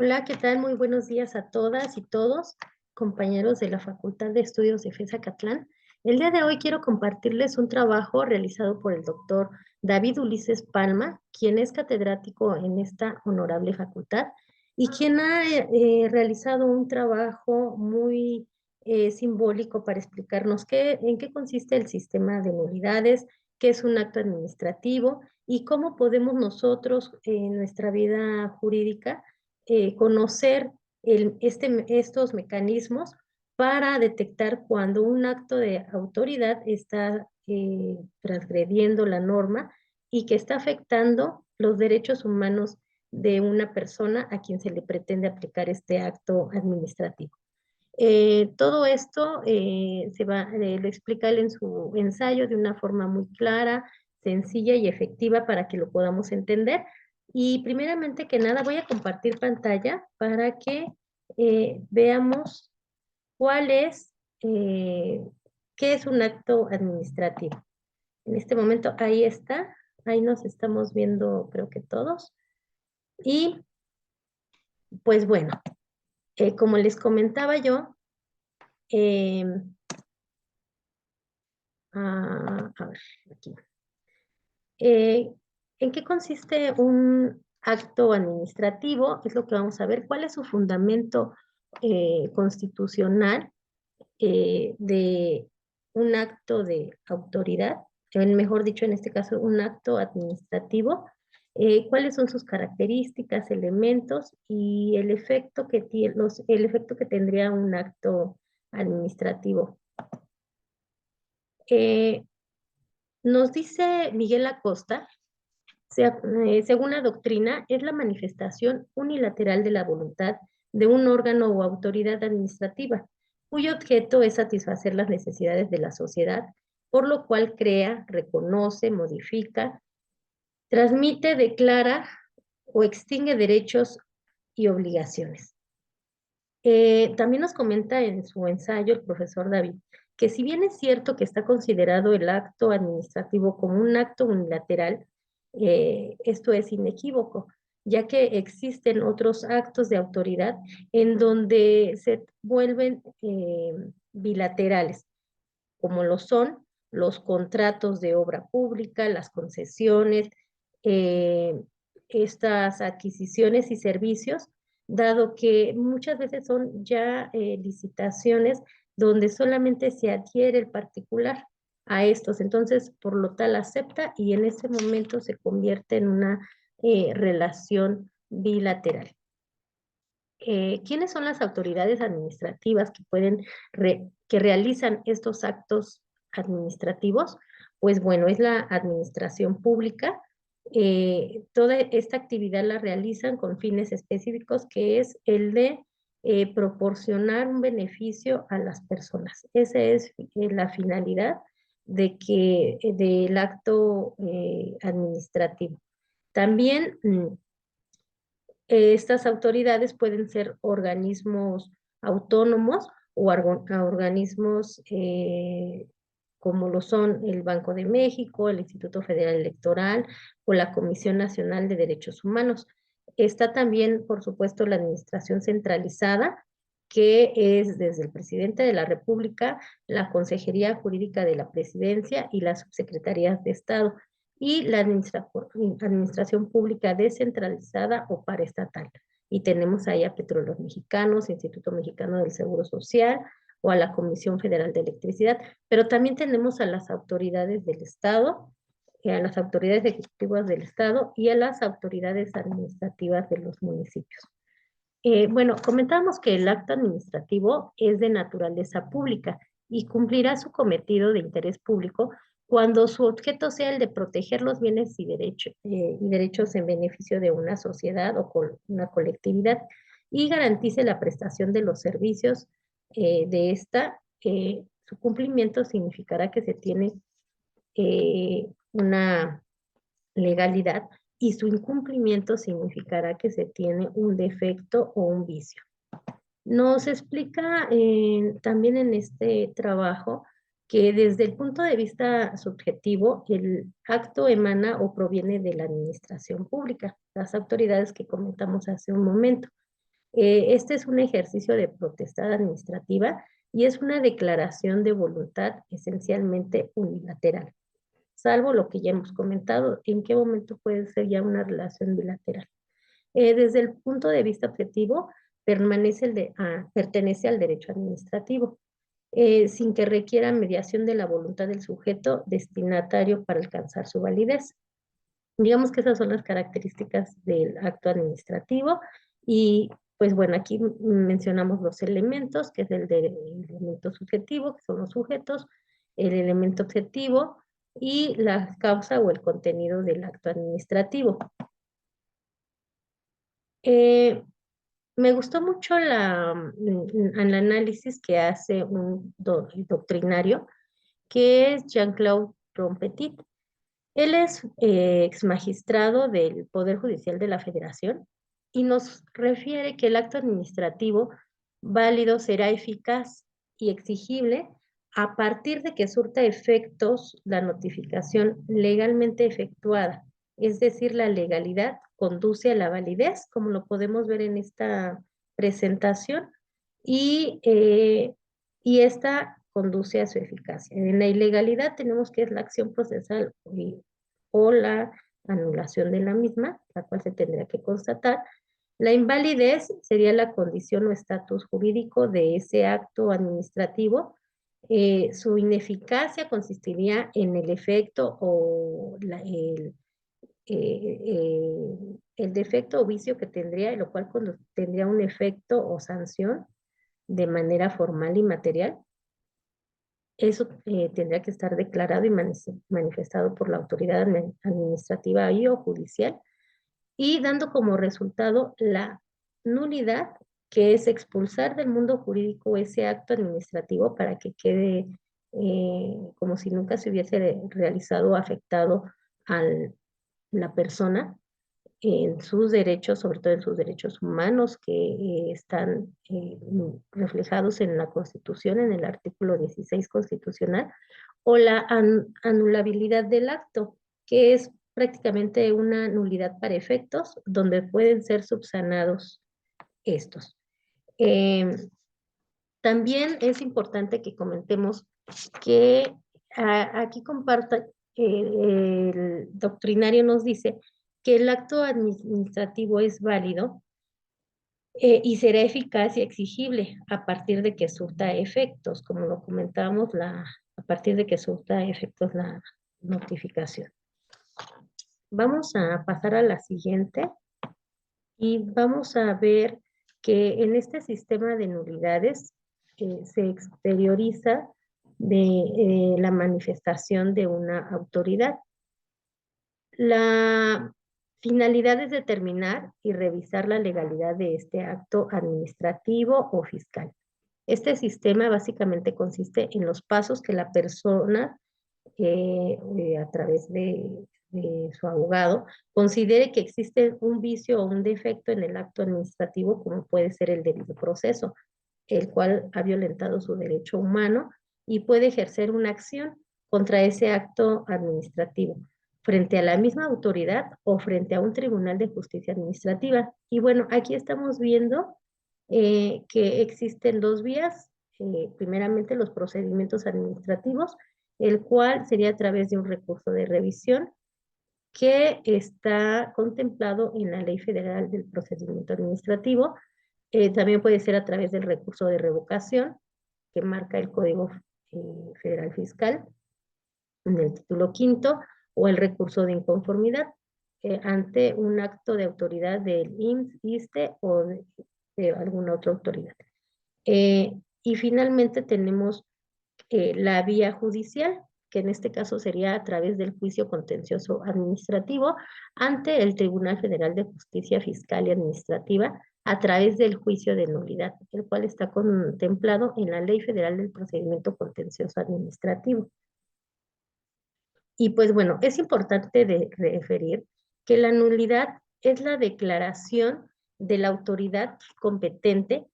Hola, ¿qué tal? Muy buenos días a todas y todos, compañeros de la Facultad de Estudios de FES Acatlán. El día de hoy quiero compartirles un trabajo realizado por el doctor David Ulises Palma, quien es catedrático en esta honorable facultad y quien ha realizado un trabajo muy simbólico para explicarnos en qué consiste el sistema de nulidades, qué es un acto administrativo y cómo podemos nosotros en nuestra vida jurídica conocer estos mecanismos para detectar cuando un acto de autoridad está transgrediendo la norma y que está afectando los derechos humanos de una persona a quien se le pretende aplicar este acto administrativo. Todo esto lo explica él en su ensayo de una forma muy clara, sencilla y efectiva para que lo podamos entender. Y primeramente que nada voy a compartir pantalla para que veamos cuál es, eh, qué es un acto administrativo. En este momento ahí está, ahí nos estamos viendo creo que todos. Y pues bueno, como les comentaba yo, eh, a ver, aquí. Eh, ¿En qué consiste un acto administrativo? Es lo que vamos a ver. ¿Cuál es su fundamento constitucional de un acto de autoridad? Mejor dicho, en este caso, un acto administrativo. ¿Cuáles son sus características, elementos y el efecto que tiene, el efecto que tendría un acto administrativo? Eh, Nos dice Miguel Acosta. Según la doctrina, es la manifestación unilateral de la voluntad de un órgano o autoridad administrativa, cuyo objeto es satisfacer las necesidades de la sociedad, por lo cual crea, reconoce, modifica, transmite, declara o extingue derechos y obligaciones. También nos comenta en su ensayo el profesor David que si bien es cierto que está considerado el acto administrativo como un acto unilateral, esto es inequívoco, ya que existen otros actos de autoridad en donde se vuelven bilaterales, como lo son los contratos de obra pública, las concesiones, eh, estas adquisiciones y servicios, dado que muchas veces son ya licitaciones donde solamente se adhiere el particular a estos. Entonces, por lo tal, acepta y en ese momento se convierte en una relación bilateral. ¿Quiénes son las autoridades administrativas que que realizan estos actos administrativos? Pues bueno, es la administración pública. Toda esta actividad la realizan con fines específicos, que es el de proporcionar un beneficio a las personas. Esa es la finalidad del acto administrativo. También estas autoridades pueden ser organismos autónomos o organismos como lo son el Banco de México, el Instituto Federal Electoral o la Comisión Nacional de Derechos Humanos. Está también, por supuesto, la administración centralizada, que es desde el presidente de la República, la Consejería Jurídica de la Presidencia y las subsecretarías de Estado y la administración pública descentralizada o paraestatal. Y tenemos ahí a Petróleos Mexicanos, Instituto Mexicano del Seguro Social o a la Comisión Federal de Electricidad, pero también tenemos a las autoridades del Estado, a las autoridades ejecutivas del Estado y a las autoridades administrativas de los municipios. Bueno, comentábamos que el acto administrativo es de naturaleza pública y cumplirá su cometido de interés público cuando su objeto sea el de proteger los bienes y derechos en beneficio de una sociedad o una colectividad y garantice la prestación de los servicios de esta. Su cumplimiento significará que se tiene una legalidad y su incumplimiento significará que se tiene un defecto o un vicio. Nos explica también en este trabajo que desde el punto de vista subjetivo, el acto emana o proviene de la administración pública, las autoridades que comentamos hace un momento. Este es un ejercicio de potestad administrativa y es una declaración de voluntad esencialmente unilateral, salvo lo que ya hemos comentado, en qué momento puede ser ya una relación bilateral. Desde el punto de vista objetivo, pertenece al derecho administrativo, sin que requiera mediación de la voluntad del sujeto destinatario para alcanzar su validez. Digamos que esas son las características del acto administrativo y pues bueno, aquí mencionamos los elementos, que es el elemento subjetivo, que son los sujetos, el elemento objetivo y la causa o el contenido del acto administrativo. Eh, Me gustó mucho el análisis que hace un doctrinario, que es Jean-Claude Trompetit. Él es ex magistrado del Poder Judicial de la Federación y nos refiere que el acto administrativo válido será eficaz y exigible a partir de que surta efectos la notificación legalmente efectuada, es decir, la legalidad conduce a la validez, como lo podemos ver en esta presentación, y, eh, y esta conduce a su eficacia. En la ilegalidad tenemos que es la acción procesal o la anulación de la misma, la cual se tendría que constatar. La invalidez sería la condición o estatus jurídico de ese acto administrativo. Su ineficacia consistiría en el efecto o el defecto o vicio que tendría, lo cual tendría un efecto o sanción de manera formal y material. Eso tendría que estar declarado y manifestado por la autoridad administrativa y o judicial y dando como resultado la nulidad, que es expulsar del mundo jurídico ese acto administrativo para que quede como si nunca se hubiese realizado o afectado a la persona en sus derechos, sobre todo en sus derechos humanos que están reflejados en la Constitución, en el artículo 16 constitucional, o la anulabilidad del acto, que es prácticamente una nulidad para efectos donde pueden ser subsanados estos. Eh, También es importante que comentemos que aquí comparta, el doctrinario nos dice que el acto administrativo es válido y será eficaz y exigible a partir de que surta efectos, como lo comentábamos, a partir de que surta efectos la notificación. Vamos a pasar a la siguiente y vamos a ver que en este sistema de nulidades se exterioriza de la manifestación de una autoridad. La finalidad es determinar y revisar la legalidad de este acto administrativo o fiscal. Este sistema básicamente consiste en los pasos que la persona, a través de su abogado, considere que existe un vicio o un defecto en el acto administrativo, como puede ser el debido proceso, el cual ha violentado su derecho humano y puede ejercer una acción contra ese acto administrativo frente a la misma autoridad o frente a un tribunal de justicia administrativa. Y bueno, aquí estamos viendo que existen dos vías. Primeramente, los procedimientos administrativos, el cual sería a través de un recurso de revisión que está contemplado en la Ley Federal del Procedimiento Administrativo. También puede ser a través del recurso de revocación que marca el Código Federal Fiscal en el título quinto, o el recurso de inconformidad ante un acto de autoridad del IMSS, ISSSTE o de alguna otra autoridad. Y finalmente tenemos la vía judicial, que en este caso sería a través del juicio contencioso administrativo ante el Tribunal Federal de Justicia Fiscal y Administrativa a través del juicio de nulidad, el cual está contemplado en la Ley Federal del Procedimiento Contencioso Administrativo. Y pues bueno, es importante referir que la nulidad es la declaración de la autoridad competente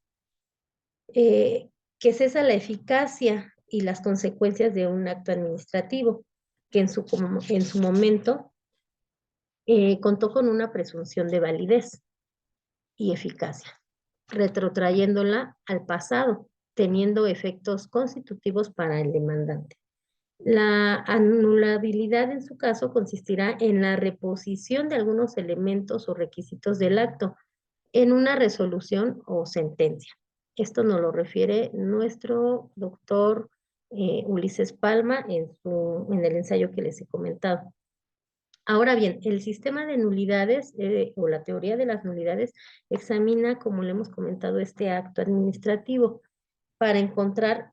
que cesa la eficacia y las consecuencias de un acto administrativo, que en su momento contó con una presunción de validez y eficacia. retrotrayéndola al pasado, teniendo efectos constitutivos para el demandante. La anulabilidad en su caso consistirá en la reposición de algunos elementos o requisitos del acto en una resolución o sentencia. Esto nos lo refiere nuestro doctor Ulises Palma en el ensayo que les he comentado. Ahora bien, el sistema de nulidades o la teoría de las nulidades examina, como le hemos comentado, este acto administrativo para encontrar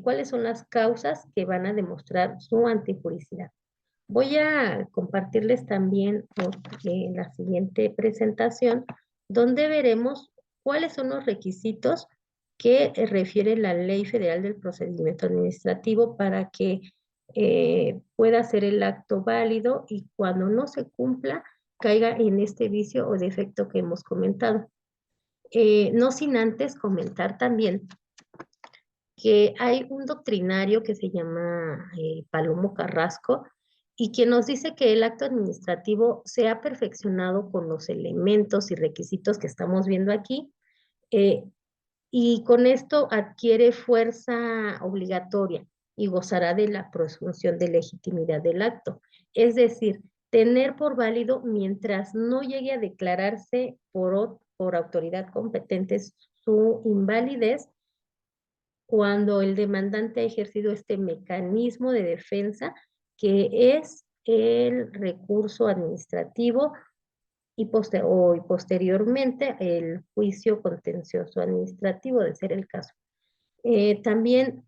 cuáles son las causas que van a demostrar su antijuricidad. Voy a compartirles también en la siguiente presentación, donde veremos cuáles son los requisitos que refiere la Ley Federal del Procedimiento Administrativo para que pueda ser el acto válido y cuando no se cumpla caiga en este vicio o defecto que hemos comentado. No sin antes comentar también que hay un doctrinario que se llama Palomo Carrasco y que nos dice que el acto administrativo se ha perfeccionado con los elementos y requisitos que estamos viendo aquí eh, y con esto adquiere fuerza obligatoria y gozará de la presunción de legitimidad del acto. Es decir, tener por válido mientras no llegue a declararse por autoridad competente su invalidez cuando el demandante ha ejercido este mecanismo de defensa que es el recurso administrativo y posteriormente el juicio contencioso administrativo, de ser el caso. También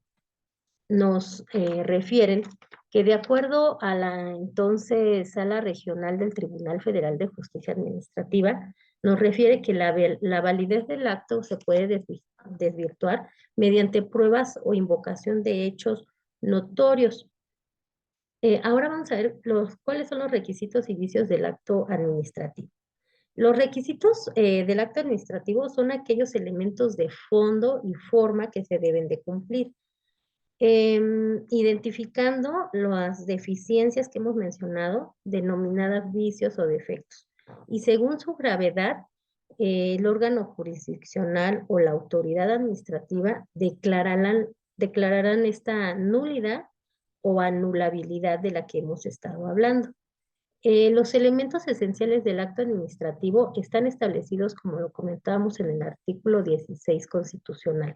nos refieren que de acuerdo a la entonces Sala Regional del Tribunal Federal de Justicia Administrativa, nos refiere que la validez del acto se puede desvirtuar mediante pruebas o invocación de hechos notorios. Ahora vamos a ver cuáles son los requisitos y vicios del acto administrativo. Los requisitos del acto administrativo son aquellos elementos de fondo y forma que se deben de cumplir, identificando las deficiencias que hemos mencionado, denominadas vicios o defectos. Y según su gravedad, el órgano jurisdiccional o la autoridad administrativa declararán esta nulidad o anulabilidad de la que hemos estado hablando. Los elementos esenciales del acto administrativo están establecidos, como lo comentábamos, en el artículo 16 constitucional.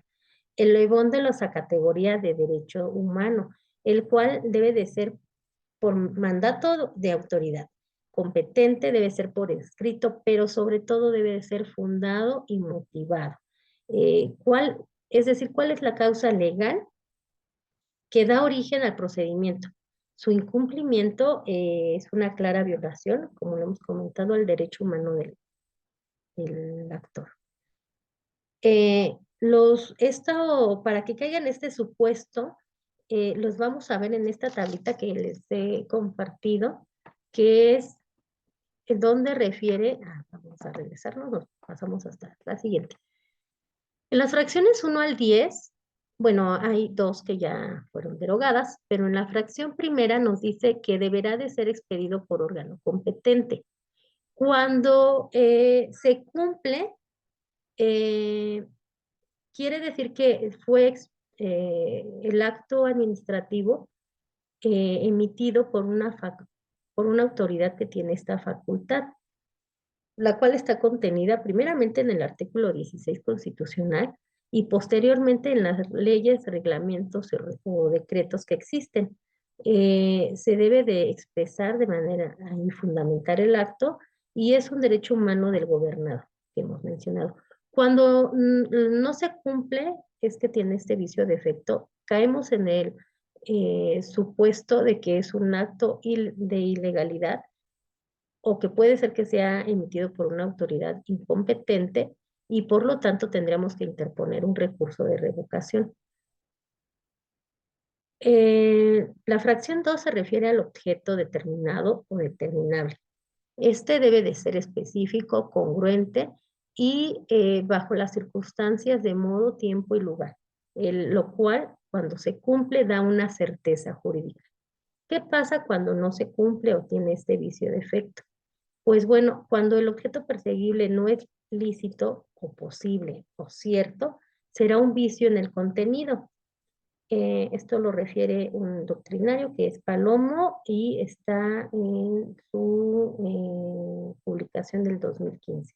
El elevón de la categoría de derecho humano, el cual debe de ser por mandato de autoridad competente, debe ser por escrito, pero sobre todo debe de ser fundado y motivado. Es decir, ¿cuál es la causa legal que da origen al procedimiento? Su incumplimiento es una clara violación, como lo hemos comentado, al derecho humano del actor. Para que caigan este supuesto, los vamos a ver en esta tablita que les he compartido, que es donde refiere, vamos a regresarnos, nos pasamos hasta la siguiente. En las fracciones 1 al 10, bueno, hay dos que ya fueron derogadas, pero en la fracción primera nos dice que deberá de ser expedido por órgano competente. Cuando se cumple, quiere decir que fue el acto administrativo emitido por una autoridad que tiene esta facultad, la cual está contenida primeramente en el artículo 16 constitucional y posteriormente en las leyes, reglamentos o decretos que existen. Se debe de expresar de manera y fundamentar el acto y es un derecho humano del gobernado que hemos mencionado. Cuando no se cumple, es que tiene este vicio de efecto, caemos en el supuesto de que es un acto de ilegalidad o que puede ser que sea emitido por una autoridad incompetente y por lo tanto tendríamos que interponer un recurso de revocación. La fracción 2 se refiere al objeto determinado o determinable. Este debe de ser específico, congruente y bajo las circunstancias de modo, tiempo y lugar, lo cual cuando se cumple da una certeza jurídica. ¿Qué pasa cuando no se cumple o tiene este vicio de efecto? Pues bueno, cuando el objeto perseguible no es lícito o posible o cierto, será un vicio en el contenido. Esto lo refiere un doctrinario que es Palomo y está en su publicación del 2015.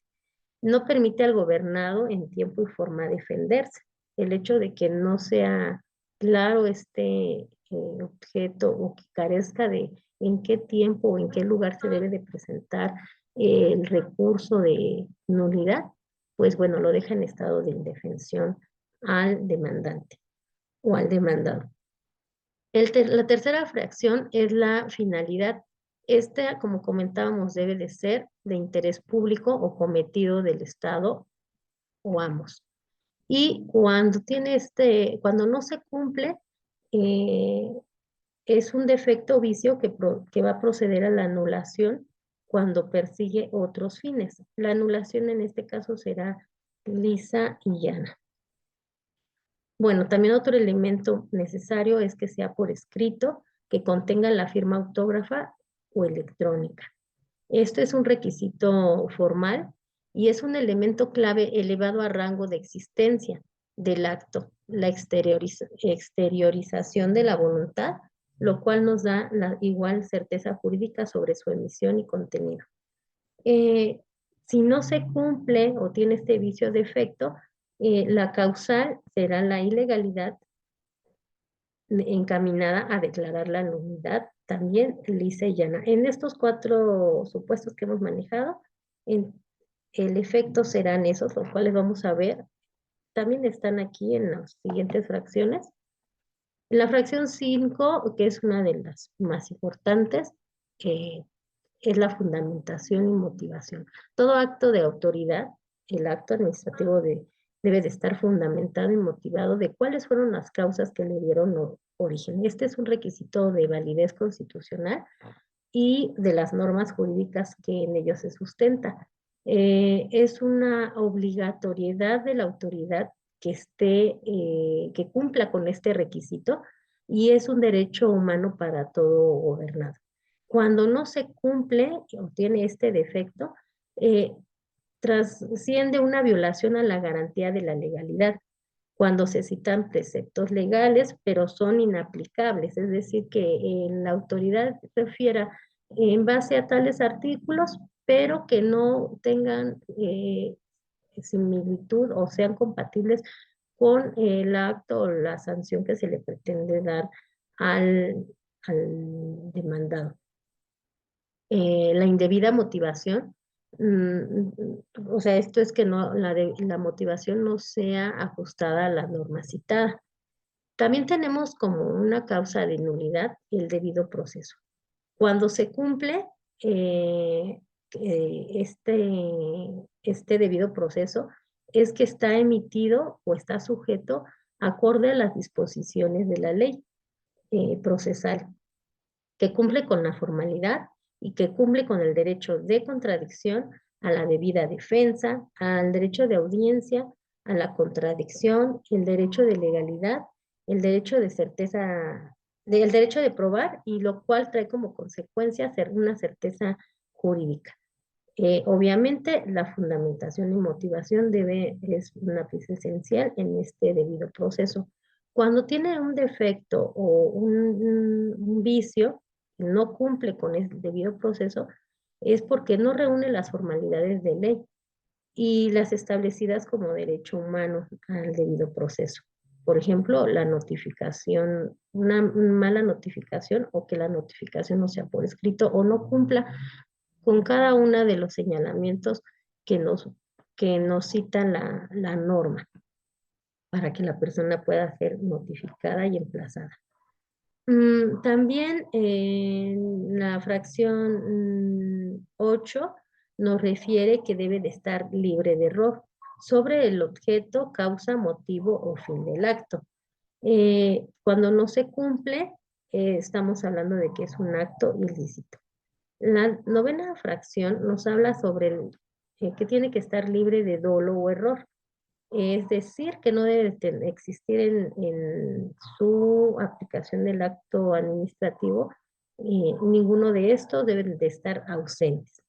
No permite al gobernado en tiempo y forma defenderse. El hecho de que no sea claro este objeto o que carezca de en qué tiempo o en qué lugar se debe de presentar el recurso de nulidad, pues bueno, lo deja en estado de indefensión al demandante o al demandado. La tercera fracción es la finalidad. Esta, como comentábamos, debe de ser de interés público o cometido del Estado o ambos. Y cuando no se cumple, eh, es un defecto o vicio que va a proceder a la anulación cuando persigue otros fines. La anulación en este caso será lisa y llana. Bueno, también otro elemento necesario es que sea por escrito, que contenga la firma autógrafa o electrónica. Esto es un requisito formal y es un elemento clave elevado a rango de existencia del acto, la exteriorización de la voluntad, lo cual nos da la igual certeza jurídica sobre su emisión y contenido. Eh, si no se cumple o tiene este vicio de efecto, la causal será la ilegalidad encaminada a declarar la nulidad también lisa y llana. En estos cuatro supuestos que hemos manejado, el efecto serán esos, los cuales vamos a ver. También están aquí en las siguientes fracciones. En la fracción 5, que es una de las más importantes, eh, es la fundamentación y motivación. Todo acto de autoridad, el acto administrativo debe de estar fundamentado y motivado de cuáles fueron las causas que le dieron origen. Este es un requisito de validez constitucional y de las normas jurídicas que en ellos se sustenta. Es una obligatoriedad de la autoridad que cumpla con este requisito y es un derecho humano para todo gobernado. Cuando no se cumple o tiene este defecto, eh, trasciende una violación a la garantía de la legalidad cuando se citan preceptos legales, pero son inaplicables, es decir, que la autoridad refiera en base a tales artículos, pero que no tengan similitud o sean compatibles con el acto o la sanción que se le pretende dar al demandado. La indebida motivación, o sea, esto es que la motivación no sea ajustada a la norma citada. También tenemos como una causa de nulidad el debido proceso. Cuando se cumple eh, este debido proceso, es que está emitido o está sujeto acorde a las disposiciones de la ley procesal, que cumple con la formalidad y que cumple con el derecho de contradicción, a la debida defensa, al derecho de audiencia, a la contradicción, el derecho de legalidad, el derecho de certeza, el derecho de probar, y lo cual trae como consecuencia una certeza jurídica. Obviamente, la fundamentación y motivación es una pieza esencial en este debido proceso. Cuando tiene un defecto o un vicio, no cumple con el debido proceso, es porque no reúne las formalidades de ley y las establecidas como derecho humano al debido proceso. Por ejemplo, la notificación, una mala notificación o que la notificación no sea por escrito o no cumpla con cada uno de los señalamientos que nos cita la norma para que la persona pueda ser notificada y emplazada. También en la fracción 8 nos refiere que debe de estar libre de error sobre el objeto, causa, motivo o fin del acto. Cuando no se cumple, estamos hablando de que es un acto ilícito. La novena fracción nos habla sobre que tiene que estar libre de dolo o error. Es decir, que no debe existir en su aplicación del acto administrativo, ninguno de estos deben de estar ausentes.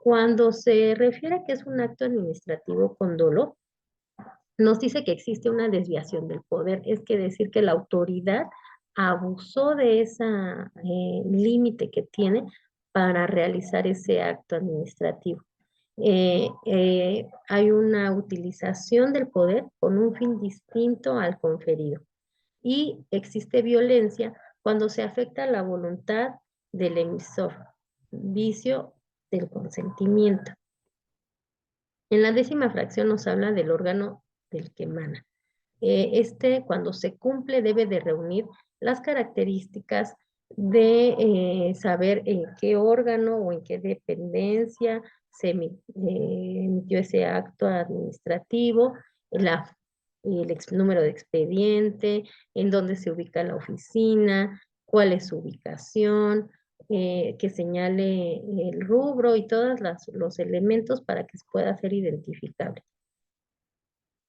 Cuando se refiere a que es un acto administrativo con dolo, nos dice que existe una desviación del poder, es que decir que la autoridad abusó de esa límite que tiene para realizar ese acto administrativo. Hay una utilización del poder con un fin distinto al conferido y existe violencia cuando se afecta la voluntad del emisor, vicio del consentimiento. En la 10ª fracción nos habla del órgano del que emana. Cuando se cumple, debe de reunir las características de saber en qué órgano o en qué dependencia se emitió ese acto administrativo, número de expediente, en dónde se ubica la oficina, cuál es su ubicación, que señale el rubro y todos los elementos para que pueda ser identificable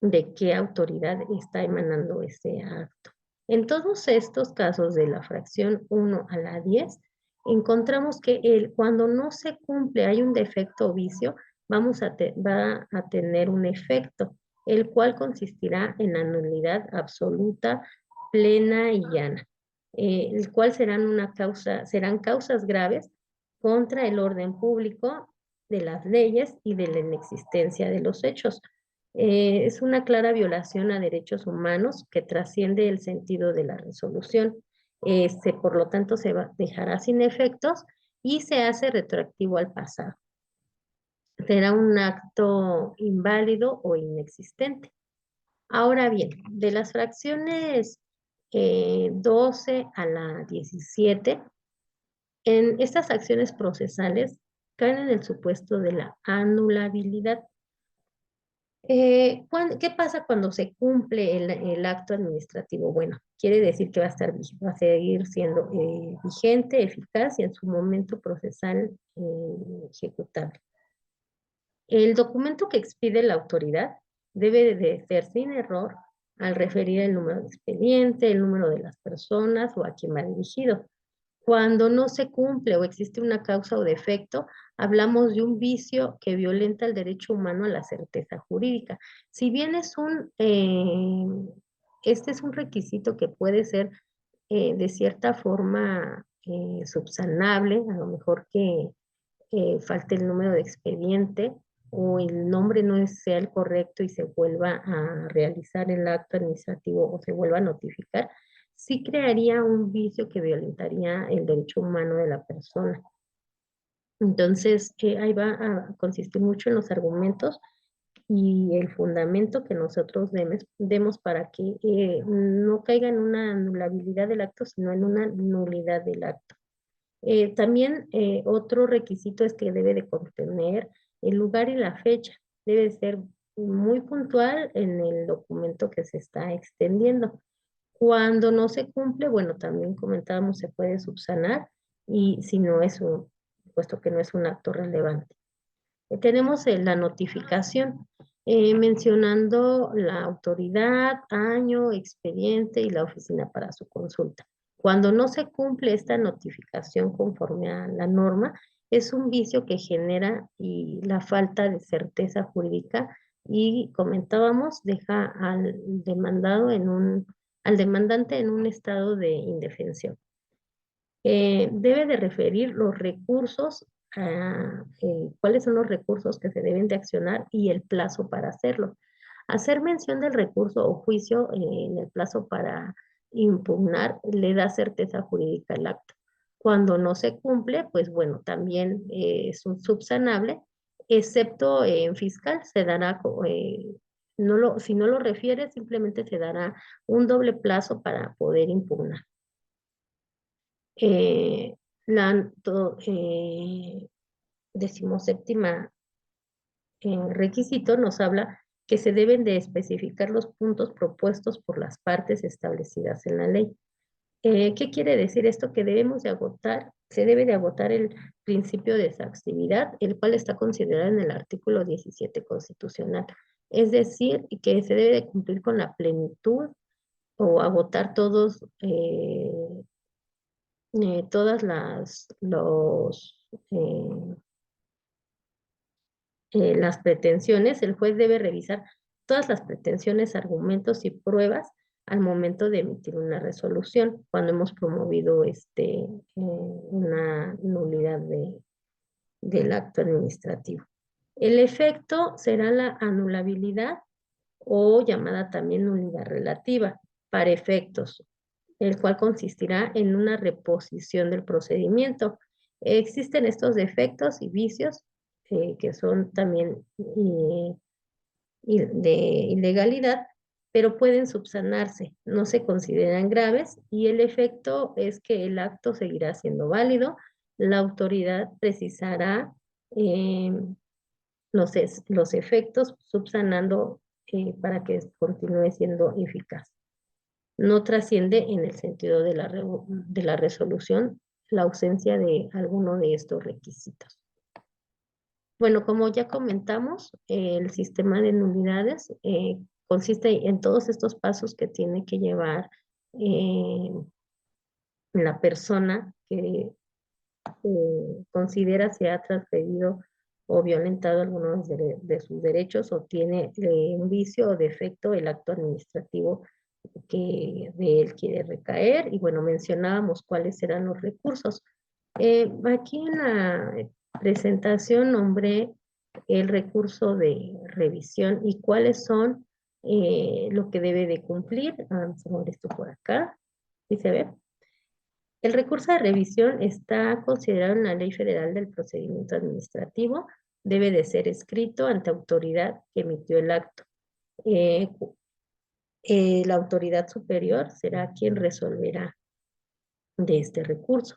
de qué autoridad está emanando ese acto. En todos estos casos de la fracción 1 a la 10, encontramos que cuando no se cumple, hay un defecto o vicio, va a tener un efecto, el cual consistirá en la nulidad absoluta, plena y llana, el cual serán causas graves contra el orden público de las leyes y de la inexistencia de los hechos. Es una clara violación a derechos humanos que trasciende el sentido de la resolución. Por lo tanto, dejará sin efectos y se hace retroactivo al pasado. Será un acto inválido o inexistente. Ahora bien, de las fracciones 12 a la 17, en estas acciones procesales caen en el supuesto de la anulabilidad. ¿Qué pasa cuando se cumple el acto administrativo? Bueno, quiere decir que va a seguir siendo vigente, eficaz y en su momento procesal ejecutable. El documento que expide la autoridad debe de ser sin error al referir el número de expediente, el número de las personas o a quien va dirigido. Cuando no se cumple o existe una causa o defecto, hablamos de un vicio que violenta el derecho humano a la certeza jurídica. Si bien este es un requisito que puede ser de cierta forma subsanable, a lo mejor que falte el número de expediente o el nombre no sea el correcto y se vuelva a realizar el acto administrativo o se vuelva a notificar, sí crearía un vicio que violentaría el derecho humano de la persona. Entonces, ahí va a consistir mucho en los argumentos y el fundamento que nosotros demos para que no caiga en una anulabilidad del acto, sino en una nulidad del acto. También otro requisito es que debe de contener el lugar y la fecha. Debe ser muy puntual en el documento que se está extendiendo. Cuando no se cumple, bueno, también comentábamos, se puede subsanar y si no es puesto que no es un acto relevante. Tenemos la notificación, mencionando la autoridad, año, expediente y la oficina para su consulta. Cuando no se cumple esta notificación conforme a la norma, es un vicio que genera y la falta de certeza jurídica y comentábamos, deja al demandante en un estado de indefensión. Debe de referir los recursos, cuáles son los recursos que se deben de accionar y el plazo para hacerlo. Hacer mención del recurso o juicio en el plazo para impugnar le da certeza jurídica al acto. Cuando no se cumple, pues bueno, también es un subsanable, excepto en fiscal, se dará, si no lo refiere, simplemente se dará un doble plazo para poder impugnar. Eh, la 17ª requisito nos habla que se deben de especificar los puntos propuestos por las partes establecidas en la ley. ¿Qué quiere decir esto? Que se debe de agotar el principio de exhaustividad, el cual está considerado en el artículo 17 constitucional. Es decir, que se debe de cumplir con la plenitud o agotar todas las pretensiones, el juez debe revisar todas las pretensiones, argumentos y pruebas al momento de emitir una resolución, cuando hemos promovido una nulidad del acto administrativo. El efecto será la anulabilidad o llamada también nulidad relativa para efectos, el cual consistirá en una reposición del procedimiento. Existen estos defectos y vicios que son también de ilegalidad, pero pueden subsanarse, no se consideran graves y el efecto es que el acto seguirá siendo válido, la autoridad precisará eh, los efectos subsanando para que continúe siendo eficaz. No trasciende en el sentido de la resolución la ausencia de alguno de estos requisitos. Bueno, como ya comentamos, el sistema de nulidades consiste en todos estos pasos que tiene que llevar la persona que considera se ha transgredido o violentado algunos de sus derechos o tiene un vicio o defecto el acto administrativo que de él quiere recaer. Y bueno, mencionábamos cuáles eran los recursos. Aquí en la presentación nombré el recurso de revisión y cuáles son lo que debe de cumplir. Vamos a ver esto por acá. ¿Sí se ve? El recurso de revisión está considerado en la Ley Federal del Procedimiento Administrativo. Debe de ser escrito ante autoridad que emitió el acto. Eh, la autoridad superior será quien resolverá de este recurso.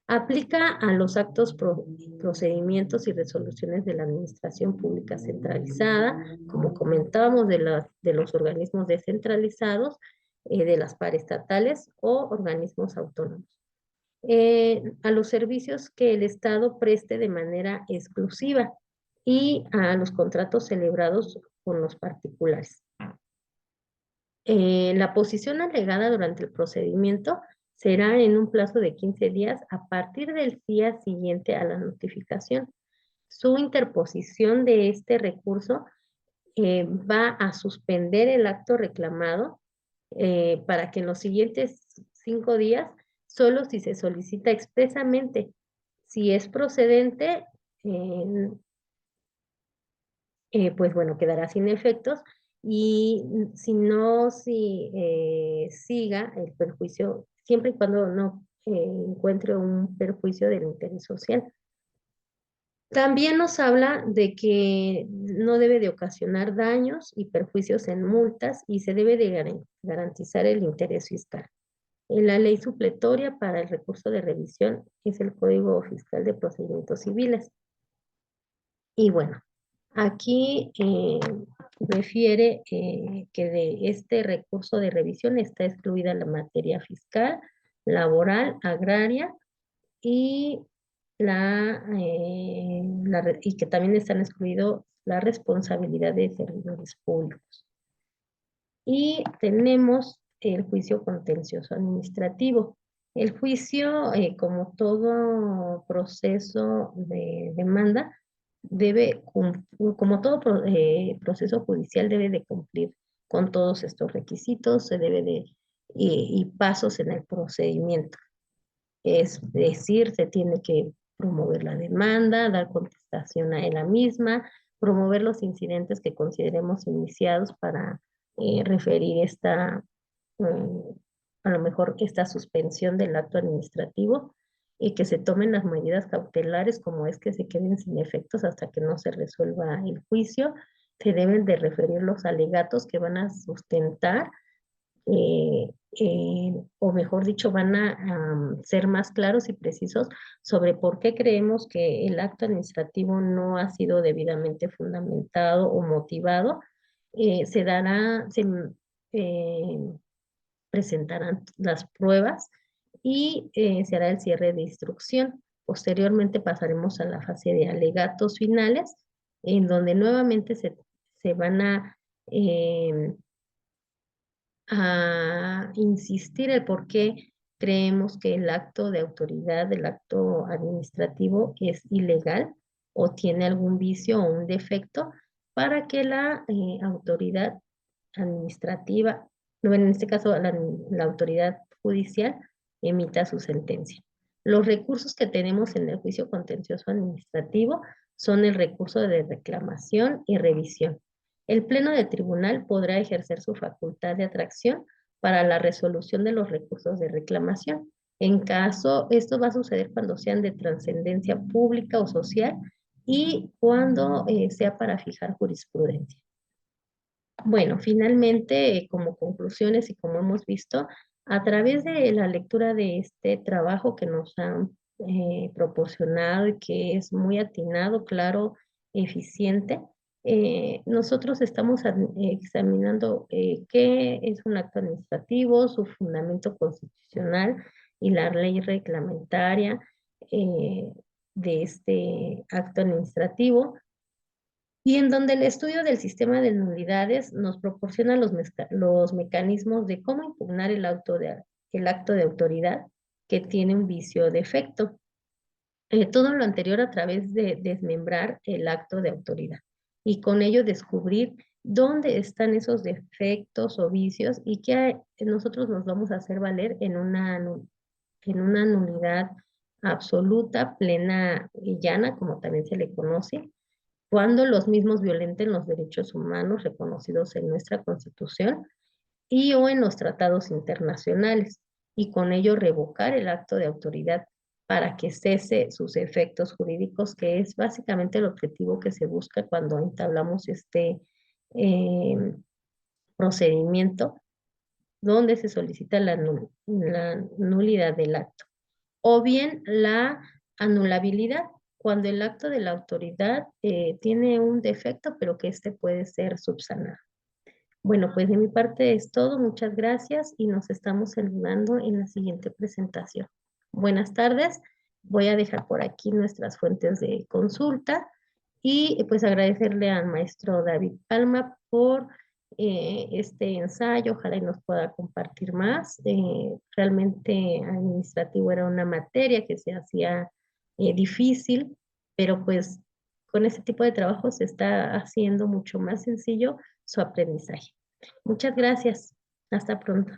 Aplica a los actos, procedimientos y resoluciones de la Administración Pública Centralizada, como comentábamos, de los organismos descentralizados, de las paraestatales o organismos autónomos. A los servicios que el Estado preste de manera exclusiva y a los contratos celebrados con los particulares. La posición alegada durante el procedimiento será en un plazo de 15 días a partir del día siguiente a la notificación. Su interposición de este recurso va a suspender el acto reclamado para que en los siguientes 5 días, solo si se solicita expresamente, si es procedente, pues bueno, quedará sin efectos y si no, siga el perjuicio, siempre y cuando no encuentre un perjuicio del interés social. También nos habla de que no debe de ocasionar daños y perjuicios en multas y se debe de garantizar el interés fiscal. En la ley supletoria para el recurso de revisión es el Código Fiscal de Procedimientos Civiles. Y bueno, aquí refiere que de este recurso de revisión está excluida la materia fiscal, laboral, agraria y y que también están excluidos la responsabilidad de servidores públicos. Y tenemos el juicio contencioso administrativo. El juicio, como todo proceso de demanda, como todo proceso judicial, debe de cumplir con todos estos requisitos, se debe de, y pasos en el procedimiento. Es decir, se tiene que promover la demanda, dar contestación a la misma, promover los incidentes que consideremos iniciados para referir a lo mejor esta suspensión del acto administrativo y que se tomen las medidas cautelares como es que se queden sin efectos hasta que no se resuelva el juicio. Se deben de referir los alegatos que van a sustentar o mejor dicho, van a ser más claros y precisos sobre por qué creemos que el acto administrativo no ha sido debidamente fundamentado o motivado. Se eh, presentarán las pruebas y se hará el cierre de instrucción. Posteriormente pasaremos a la fase de alegatos finales, en donde nuevamente se van a insistir el por qué creemos que el acto de autoridad, el acto administrativo es ilegal o tiene algún vicio o un defecto para que la autoridad administrativa, no, en este caso la autoridad judicial, emita su sentencia. Los recursos que tenemos en el juicio contencioso administrativo son el recurso de reclamación y revisión. El Pleno de Tribunal podrá ejercer su facultad de atracción para la resolución de los recursos de reclamación. En caso, esto va a suceder cuando sean de trascendencia pública o social y cuando sea para fijar jurisprudencia. Bueno, finalmente, como conclusiones y como hemos visto, a través de la lectura de este trabajo que nos han proporcionado y que es muy atinado, claro, eficiente, nosotros estamos examinando qué es un acto administrativo, su fundamento constitucional y la ley reglamentaria eh, de este acto administrativo, y en donde el estudio del sistema de nulidades nos proporciona los mecanismos de cómo impugnar el acto de autoridad que tiene un vicio o defecto. Todo lo anterior a través de desmembrar el acto de autoridad y con ello descubrir dónde están esos defectos o vicios y que nosotros nos vamos a hacer valer en una nulidad absoluta, plena y llana, como también se le conoce, cuando los mismos violenten los derechos humanos reconocidos en nuestra Constitución y o en los tratados internacionales, y con ello revocar el acto de autoridad para que cese sus efectos jurídicos, que es básicamente el objetivo que se busca cuando entablamos este eh, procedimiento donde se solicita la nulidad del acto o bien la anulabilidad, cuando el acto de la autoridad tiene un defecto, pero que este puede ser subsanado. Bueno, pues de mi parte es todo. Muchas gracias y nos estamos saludando en la siguiente presentación. Buenas tardes. Voy a dejar por aquí nuestras fuentes de consulta y pues agradecerle al maestro David Palma por este ensayo. Ojalá y nos pueda compartir más. Realmente administrativo era una materia que se hacía difícil, pero pues con este tipo de trabajo se está haciendo mucho más sencillo su aprendizaje. Muchas gracias. Hasta pronto.